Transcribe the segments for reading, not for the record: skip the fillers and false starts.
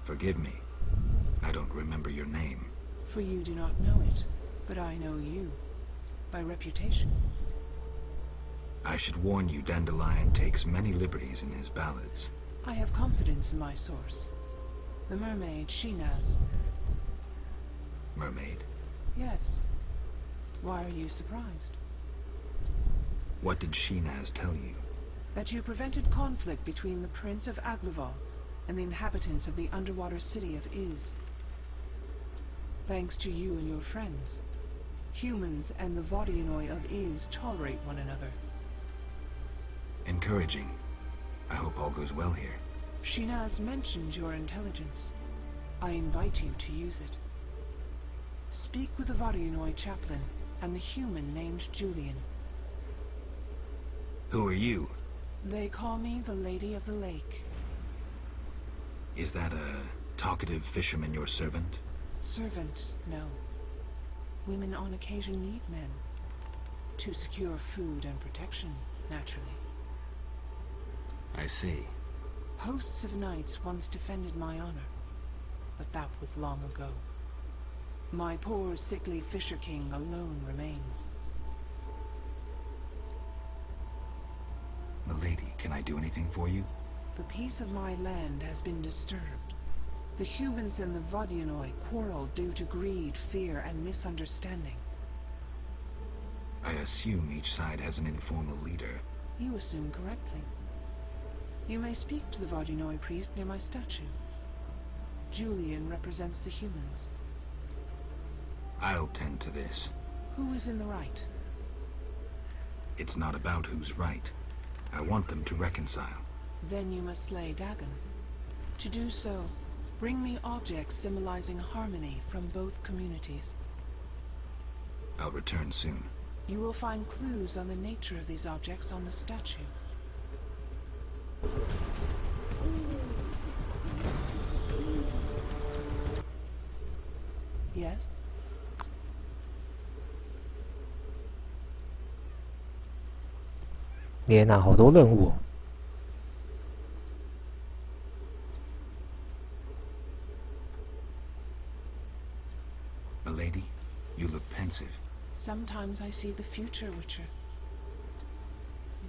Forgive me. I don't remember your name. For you do not know it, but I know you. By reputation. I should warn you, Dandelion takes many liberties in his ballads. I have confidence in my source. The mermaid, Shinaz. Mermaid? Yes. Why are you surprised? What did Shinaz tell you? That you prevented conflict between the Prince of Aglaval and the inhabitants of the underwater city of Iz. Thanks to you and your friends, humans and the Vodianoi of Iz tolerate one another. Encouraging. I hope all goes well here. Shinaz mentioned your intelligence. I invite you to use it. Speak with the Vodianoi chaplain and the human named Julian. Who are you? They call me the Lady of the Lake. Is that a talkative fisherman your servant? Servant, no. Women on occasion need men. To secure food and protection, naturally. I see. Hosts of knights once defended my honor, but that was long ago. My poor, sickly Fisher King alone remains. Milady, can I do anything for you? The peace of my land has been disturbed. The humans and the Vodianoi quarrel due to greed, fear, and misunderstanding. I assume each side has an informal leader. You assume correctly. You may speak to the Vodianoi priest near my statue. Julian represents the humans. I'll tend to this. Who is in the right? It's not about who's right. I want them to reconcile. Then you must slay Dagon. To do so, bring me objects symbolizing harmony from both communities. I'll return soon. You will find clues on the nature of these objects on the statue. Yes? 天哪，好多任务哦。Milady, you look pensive. Sometimes I see the future, Witcher.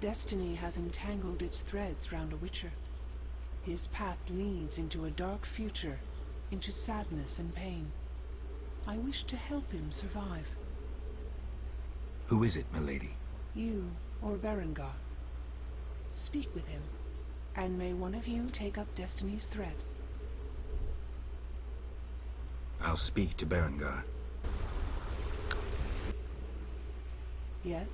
Destiny has entangled its threads round a Witcher. His path leads into a dark future, into sadness and pain. I wish to help him survive. Who is it, Milady? You or Berengar. Speak with him, and may one of you take up Destiny's thread. I'll speak to Berengar. Yes?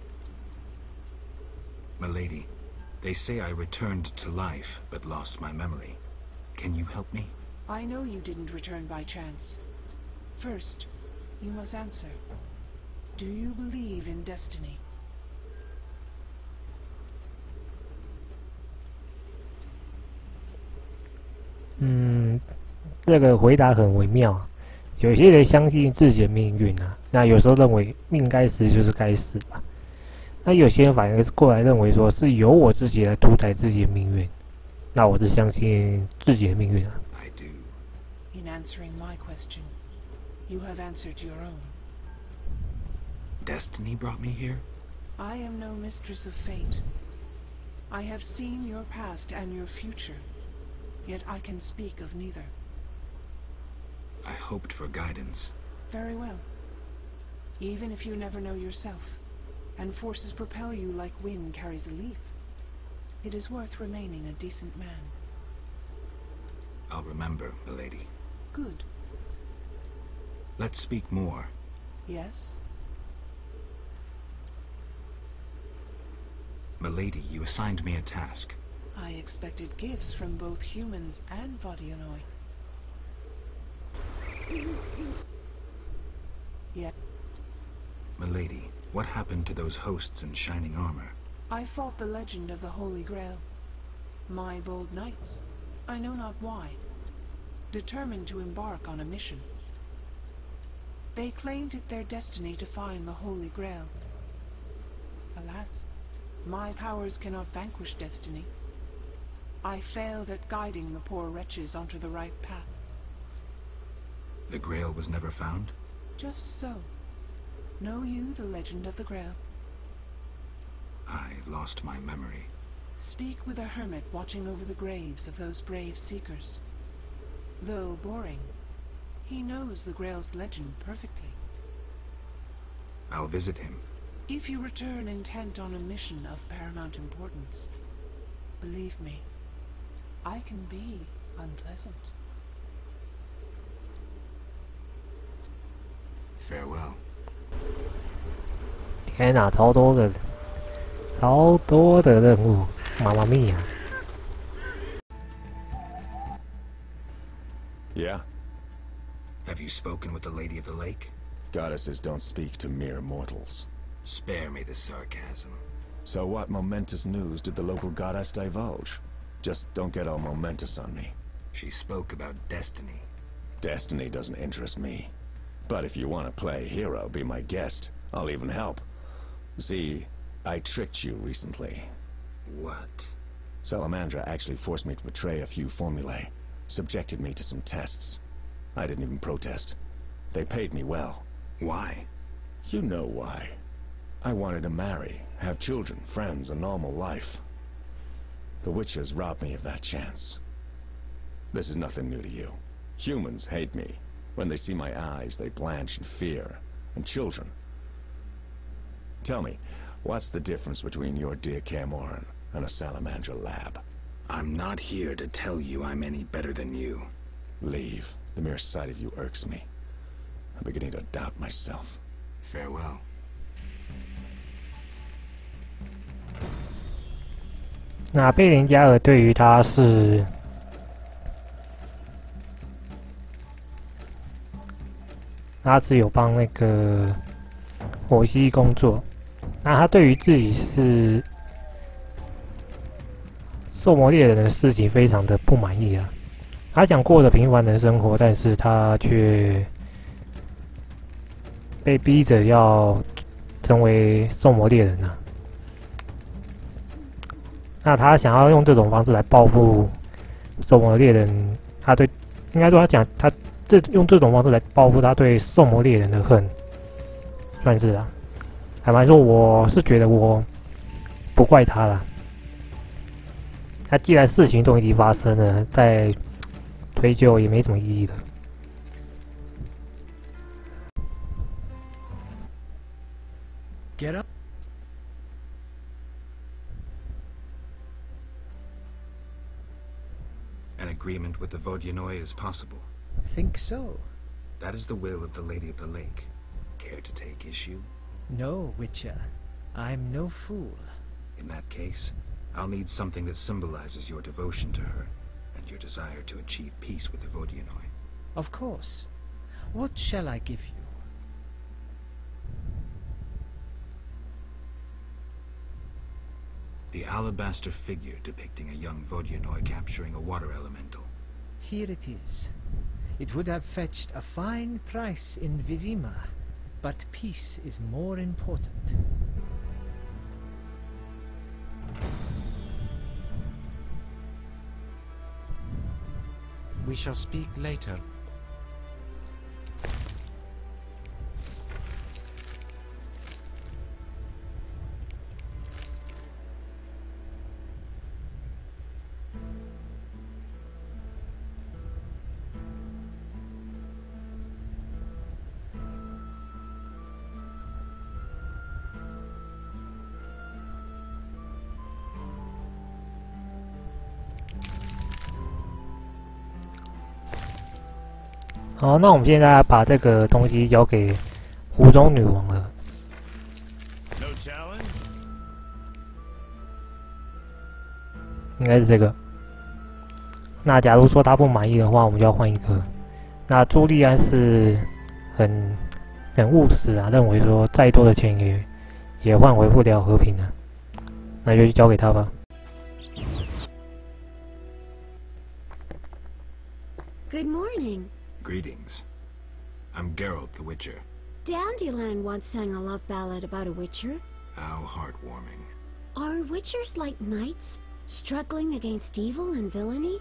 Milady, they say I returned to life, but lost my memory. Can you help me? I know you didn't return by chance. First, you must answer. Do you believe in destiny? 这个回答很微妙。有些人相信自己的命运啊，那有时候认为命该死就是该死吧。那有些人反而过来认为说是由我自己来主宰自己的命运。那我是相信自己的命运啊。I do. In answering my question, you have answered your own. Destiny brought me here? I am no mistress of fate. I have seen your past and your future, yet I can speak of neither. I hoped for guidance. Very well. Even if you never know yourself, and forces propel you like wind carries a leaf, it is worth remaining a decent man. I'll remember, milady. Good. Let's speak more. Yes? Milady, you assigned me a task. I expected gifts from both humans and Vodianoi. Yet, Milady, what happened to those hosts in shining armor? I fought the legend of the Holy Grail. My bold knights, I know not why, determined to embark on a mission. They claimed it their destiny to find the Holy Grail. Alas, my powers cannot vanquish destiny. I failed at guiding the poor wretches onto the right path. The Grail was never found? Just so. Know you the legend of the Grail? I lost my memory. Speak with a hermit watching over the graves of those brave seekers. Though boring, he knows the Grail's legend perfectly. I'll visit him. If you return intent on a mission of paramount importance, believe me, I can be unpleasant. Farewell. 天哪，超多的任务，妈妈咪呀！ Yeah? Have you spoken with the Lady of the Lake? Goddesses don't speak to mere mortals. Spare me the sarcasm. So what momentous news did the local goddess divulge? Just don't get all momentous on me. She spoke about destiny. Destiny doesn't interest me. But if you want to play hero, be my guest. I'll even help. See, I tricked you recently. What? Salamandra actually forced me to betray a few formulae. Subjected me to some tests. I didn't even protest. They paid me well. Why? You know why. I wanted to marry, have children, friends, a normal life. The Witchers robbed me of that chance. This is nothing new to you. Humans hate me. When they see my eyes, they blanch in fear. And children. Tell me, what's the difference between your dear Camoran and a Salamandra lab? I'm not here to tell you I'm any better than you. Leave. The mere sight of you irks me. I'm beginning to doubt myself. Farewell. 那贝林加尔对于他是，他只有帮那个火蜥工作，那他对于自己是兽魔猎人的事情非常的不满意啊。他想过着平凡的生活，但是他却被逼着要成为兽魔猎人啊。那他想要用这种方式来报复兽魔猎人，他对，应该说他讲他用这种方式来报复他对兽魔猎人的恨，算是啊。坦白说，我是觉得我不怪他啦。他既然事情都已经发生了，再追究也没什么意义的。Get up. An agreement with the Vodyanoi is possible. Think so. That is the will of the Lady of the Lake. Care to take issue? No, Witcher. I'm no fool. In that case, I'll need something that symbolizes your devotion to her, and your desire to achieve peace with the Vodyanoi. Of course. What shall I give you? The alabaster figure depicting a young Vodyanoi capturing a water elemental. Here it is. It would have fetched a fine price in Vizima, but peace is more important. We shall speak later. 好，那我们现在把这个东西交给湖中女王了。应该是这个。那假如说他不满意的话，我们就要换一个。那朱利安是很务实啊，认为说再多的钱也换回不了和平啊。那就去交给他吧。Good morning. Greetings. I'm Geralt the Witcher. Dandelion once sang a love ballad about a witcher. How heartwarming. Are witchers like knights, struggling against evil and villainy?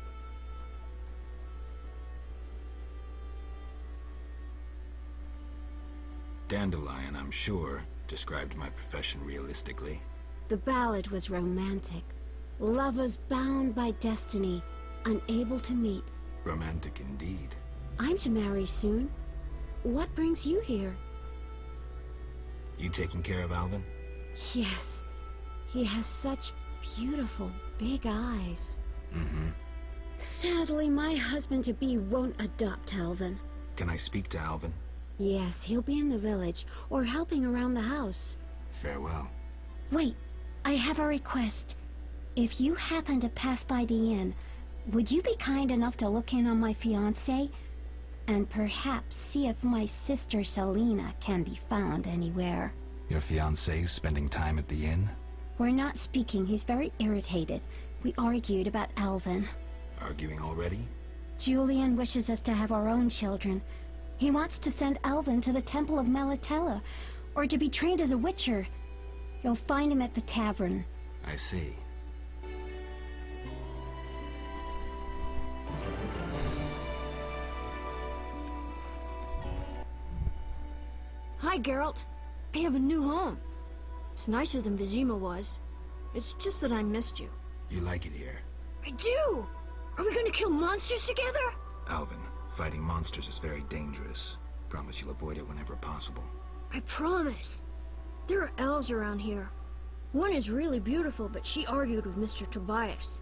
Dandelion, I'm sure, described my profession realistically. The ballad was romantic. Lovers bound by destiny, unable to meet. Romantic indeed. I'm to marry soon. What brings you here? You taking care of Alvin? Yes. He has such beautiful, big eyes. Mm-hmm. Sadly, my husband-to-be won't adopt Alvin. Can I speak to Alvin? Yes, he'll be in the village, or helping around the house. Farewell. Wait, I have a request. If you happen to pass by the inn, would you be kind enough to look in on my fiancé? And perhaps see if my sister Selena can be found anywhere. Your fiancé's spending time at the inn? We're not speaking. He's very irritated. We argued about Alvin. Arguing already? Julian wishes us to have our own children. He wants to send Alvin to the Temple of Melatella, or to be trained as a witcher. You'll find him at the tavern. I see. Hi, Geralt. I have a new home. It's nicer than Vizima was. It's just that I missed you. You like it here? I do! Are we gonna kill monsters together? Alvin, fighting monsters is very dangerous. Promise you'll avoid it whenever possible. I promise. There are elves around here. One is really beautiful, but she argued with Mr. Tobias.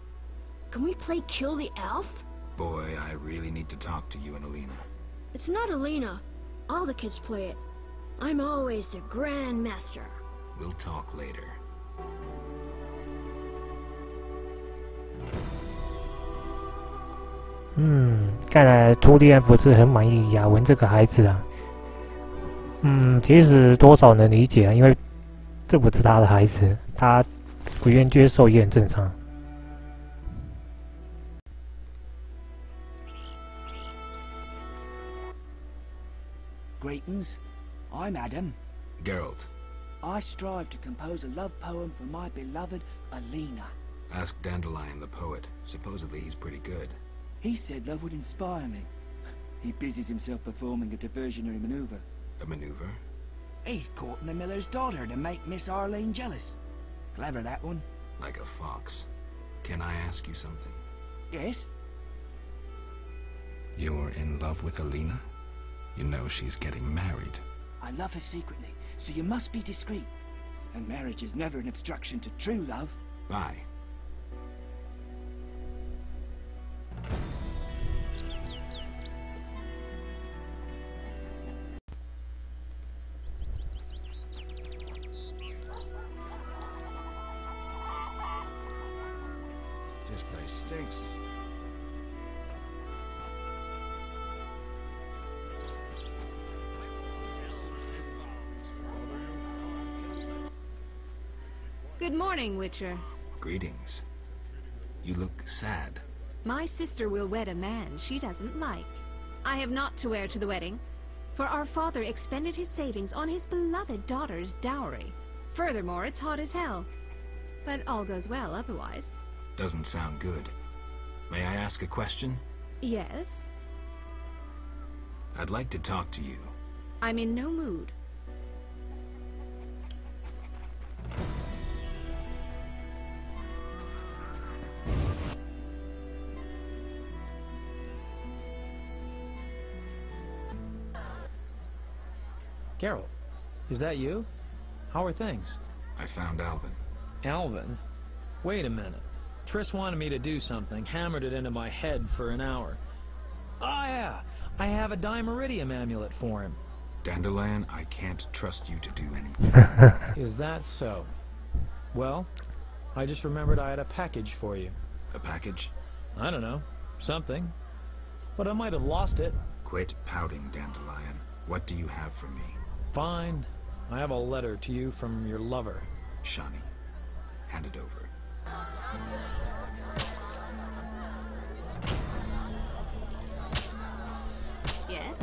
Can we play Kill the Elf? Boy, I really need to talk to you and Alina. It's not Alina. All the kids play it. I'm always the Grand Master. We'll talk later. 看来朱莉安不是很满意雅文这个孩子啊。其实多少能理解啊，因为这不是他的孩子，他不愿接受也很正常。Greetings. I'm Adam. Geralt, I strive to compose a love poem for my beloved Alina. ask Dandelion the poet. Supposedly he's pretty good. He said love would inspire me. He busies himself performing a diversionary maneuver. A maneuver? He's courting the miller's daughter to make Miss Arlene jealous. Clever, that one. Like a fox. Can I ask you something? Yes? You're in love with Alina? You know she's getting married. I love her secretly, so you must be discreet. And marriage is never an obstruction to true love. Bye. This place stinks. Good morning, Witcher. Greetings. You look sad. My sister will wed a man she doesn't like. I have naught to wear to the wedding, for our father expended his savings on his beloved daughter's dowry. Furthermore, it's hot as hell. But all goes well otherwise. Doesn't sound good. May I ask a question? Yes? I'd like to talk to you. I'm in no mood. Geralt, is that you? How are things? I found Alvin. Alvin? Wait a minute. Triss wanted me to do something, hammered it into my head for an hour. Oh yeah, I have a Dimeridium amulet for him. Dandelion, I can't trust you to do anything. Is that so? Well, I just remembered I had a package for you. A package? I don't know. Something. But I might have lost it. Quit pouting, Dandelion. What do you have for me? Fine. I have a letter to you from your lover. Shani, hand it over. Yes?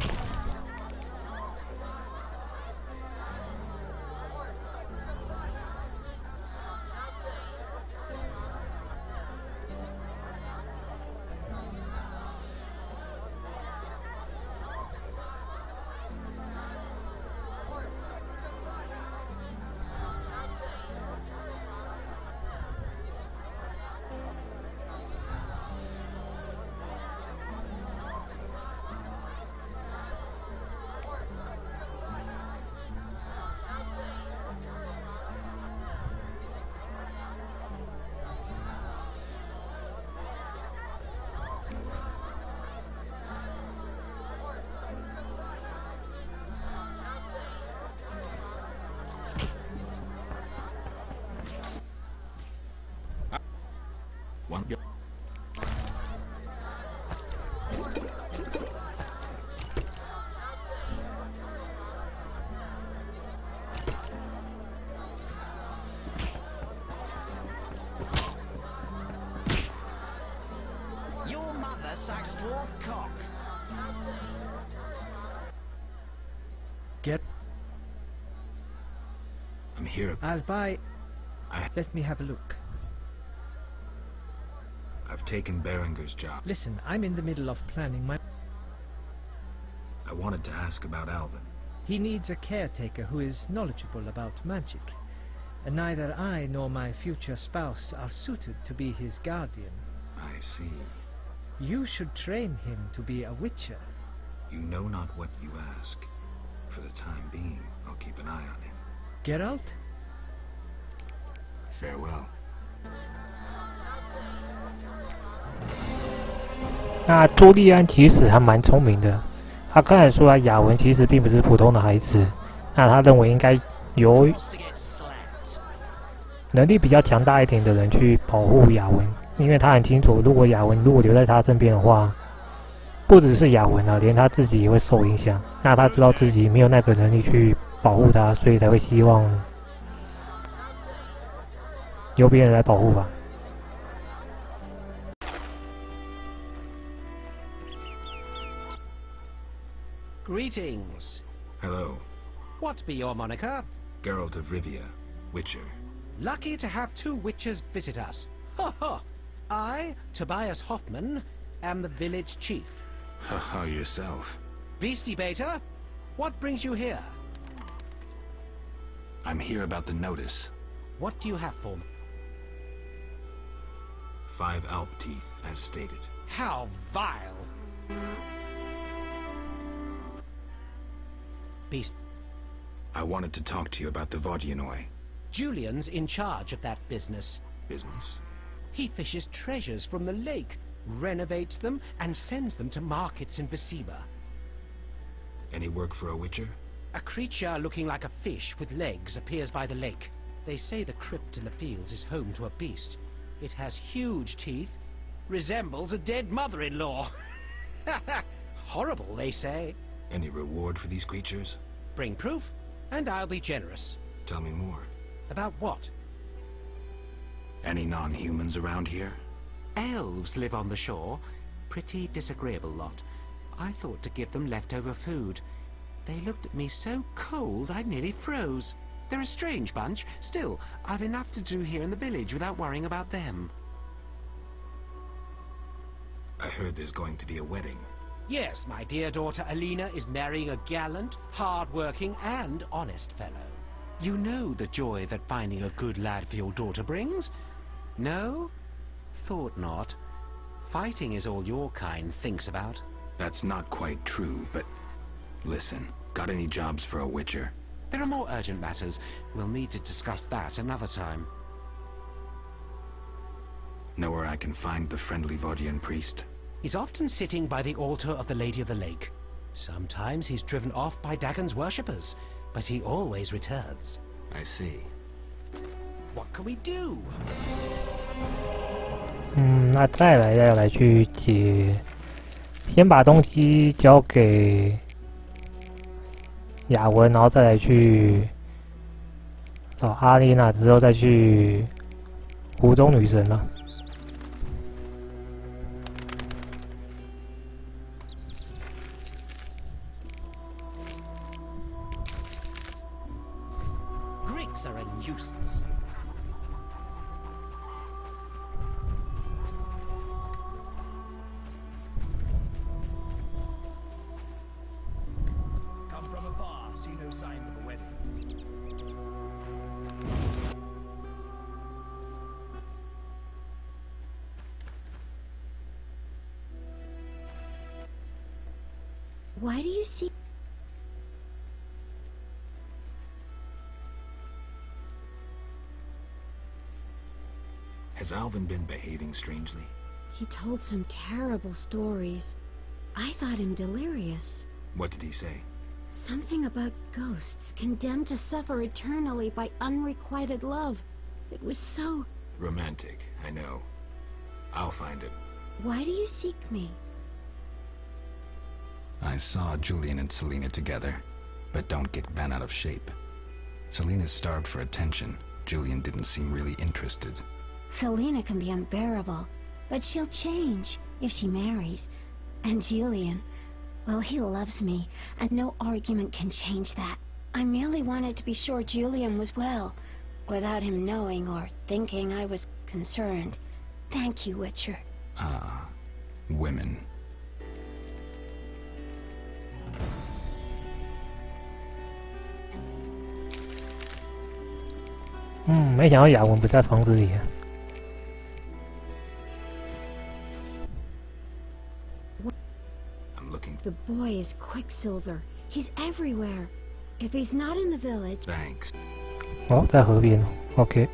Get. I'm here. I'll buy. Let me have a look. I've taken Berenger's job. Listen, I'm in the middle of planning my... I wanted to ask about Alvin. He needs a caretaker who is knowledgeable about magic. And neither I nor my future spouse are suited to be his guardian. I see. You should train him to be a witcher. You know not what you ask. For the time being, I'll keep an eye on him. Geralt? Farewell. 那朱利安其实还蛮聪明的，他刚才说雅文其实并不是普通的孩子，那他认为应该由能力比较强大一点的人去保护雅文，因为他很清楚，如果雅文留在他身边的话，不只是雅文啊，连他自己也会受影响。那他知道自己没有那个能力去保护他，所以才会希望由别人来保护吧。Greetings. Hello. What be your moniker? Geralt of Rivia, Witcher. Lucky to have two witchers visit us. Ha ha! I, Tobias Hoffman, am the village chief. Haha, yourself. Beastie Beta, what brings you here? I'm here about the notice. What do you have for me? 5 Alp teeth, as stated. How vile! Beast. I wanted to talk to you about the Vodyanoi. Julian's in charge of that business. Business? He fishes treasures from the lake, renovates them, and sends them to markets in Vizima. Any work for a witcher? A creature looking like a fish with legs appears by the lake. They say the crypt in the fields is home to a beast. It has huge teeth, resembles a dead mother-in-law. Horrible, they say. Any reward for these creatures? Bring proof, and I'll be generous. Tell me more. About what? Any non-humans around here? Elves live on the shore. Pretty disagreeable lot. I thought to give them leftover food. They looked at me so cold I nearly froze. They're a strange bunch. Still, I've enough to do here in the village without worrying about them. I heard there's going to be a wedding. Yes, my dear daughter Alina is marrying a gallant, hard-working, and honest fellow. You know the joy that finding a good lad for your daughter brings? No? Thought not. Fighting is all your kind thinks about. That's not quite true, but... Listen, got any jobs for a witcher? There are more urgent matters. We'll need to discuss that another time. Know where I can find the friendly Vodian priest? He's often sitting by the altar of the Lady of the Lake. Sometimes he's driven off by Dagon's worshippers, but he always returns. I see. What can we do? 那再来要来去先把东西交给雅文，然后再来去找阿丽娜，之后再去湖中女神了。Griggs are a nuisance. Come from afar, see no signs of a wedding. Why do you see... Has Alvin been behaving strangely? He told some terrible stories. I thought him delirious. What did he say? Something about ghosts condemned to suffer eternally by unrequited love. It was so... Romantic, I know. I'll find him. Why do you seek me? I saw Julian and Selena together, but don't get bent out of shape. Selena's starved for attention. Julian didn't seem really interested. Selena can be unbearable, but she'll change if she marries. And Julian, Well, he loves me, and no argument can change that. I merely wanted to be sure Julian was well, without him knowing or thinking I was concerned. Thank you, Witcher. Ah, women. 没想到雅文不在房子里啊。The boy is Quicksilver. He's everywhere. If he's not in the village... Thanks. 哦，在河边哦。OK。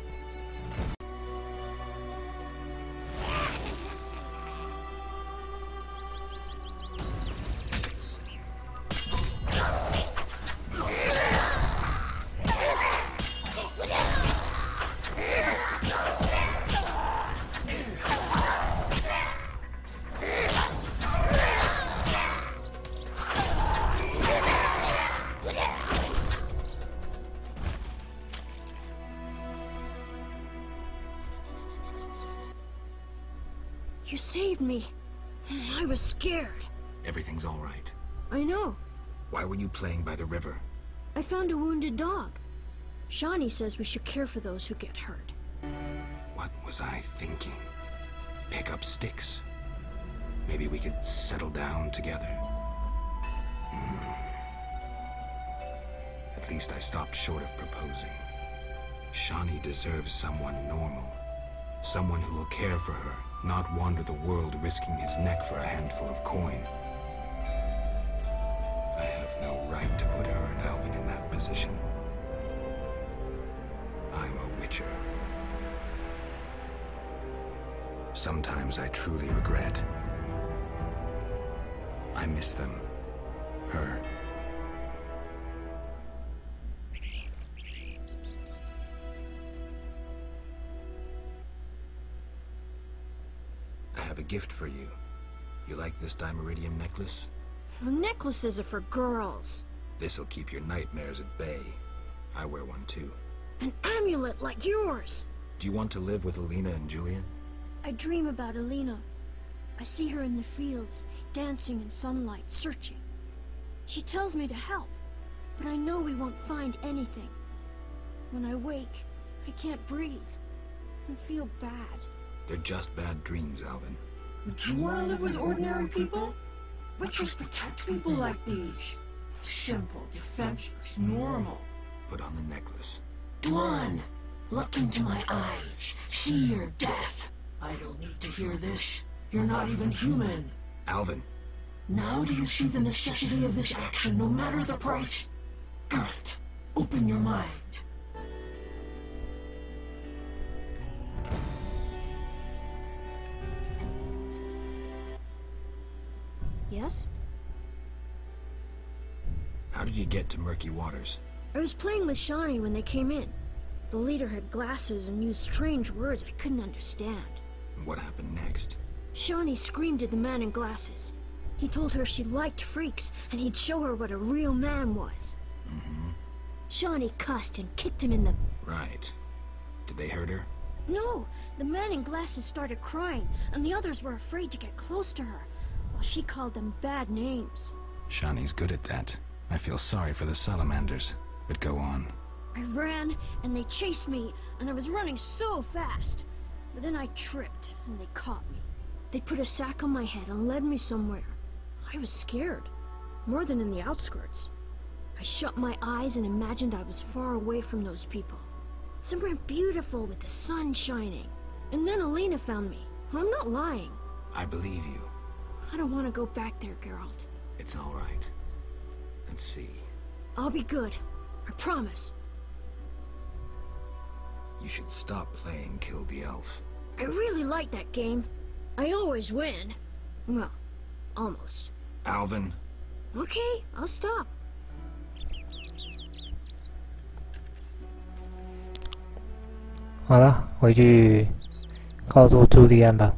You saved me. I was scared. Everything's all right. I know. Why were you playing by the river? I found a wounded dog. Shawnee says we should care for those who get hurt. What was I thinking? Pick up sticks. Maybe we could settle down together. At least I stopped short of proposing. Shawnee deserves someone normal. Someone who will care for her, not wander the world risking his neck for a handful of coin. I have no right to put her and Alvin in that position. I'm a witcher. Sometimes I truly regret. I miss them. Her. I have a gift for you. You like this dimeridium necklace? Necklaces are for girls. This'll keep your nightmares at bay. I wear one too. An amulet like yours. Do you want to live with Alina and Julian? I dream about Alina. I see her in the fields, dancing in sunlight, searching. She tells me to help, but I know we won't find anything. When I wake, I can't breathe and feel bad. They're just bad dreams, Alvin. Would you want to live with ordinary people? Witchers protect people like these. Simple, defenseless, normal. Put on the necklace. Dwan, look into my eyes. See your death. I don't need to hear this. You're not even human. Alvin. Now do you see the necessity of this action, no matter the price? Good. Open your mind. Yes? How did you get to murky waters? I was playing with Shawnee when they came in. The leader had glasses and used strange words I couldn't understand. What happened next? Shawnee screamed at the man in glasses. He told her she liked freaks, and he'd show her what a real man was. Shawnee cussed and kicked him in the... Right. Did they hurt her? No, the man in glasses started crying, and the others were afraid to get close to her, while she called them bad names. Shawnee's good at that. I feel sorry for the salamanders, but go on. I ran, and they chased me, and I was running so fast. But then I tripped, and they caught me. They put a sack on my head and led me somewhere. I was scared, more than in the outskirts. I shut my eyes and imagined I was far away from those people. Somewhere beautiful with the sun shining. And then Alina found me. I'm not lying. I believe you. I don't want to go back there, Geralt. It's all right. Let's see. I'll be good. I promise. You should stop playing Kill the Elf. I really like that game. I always win. Well, almost. Alvin. Okay, I'll stop. 好了，回去告诉朱利安吧。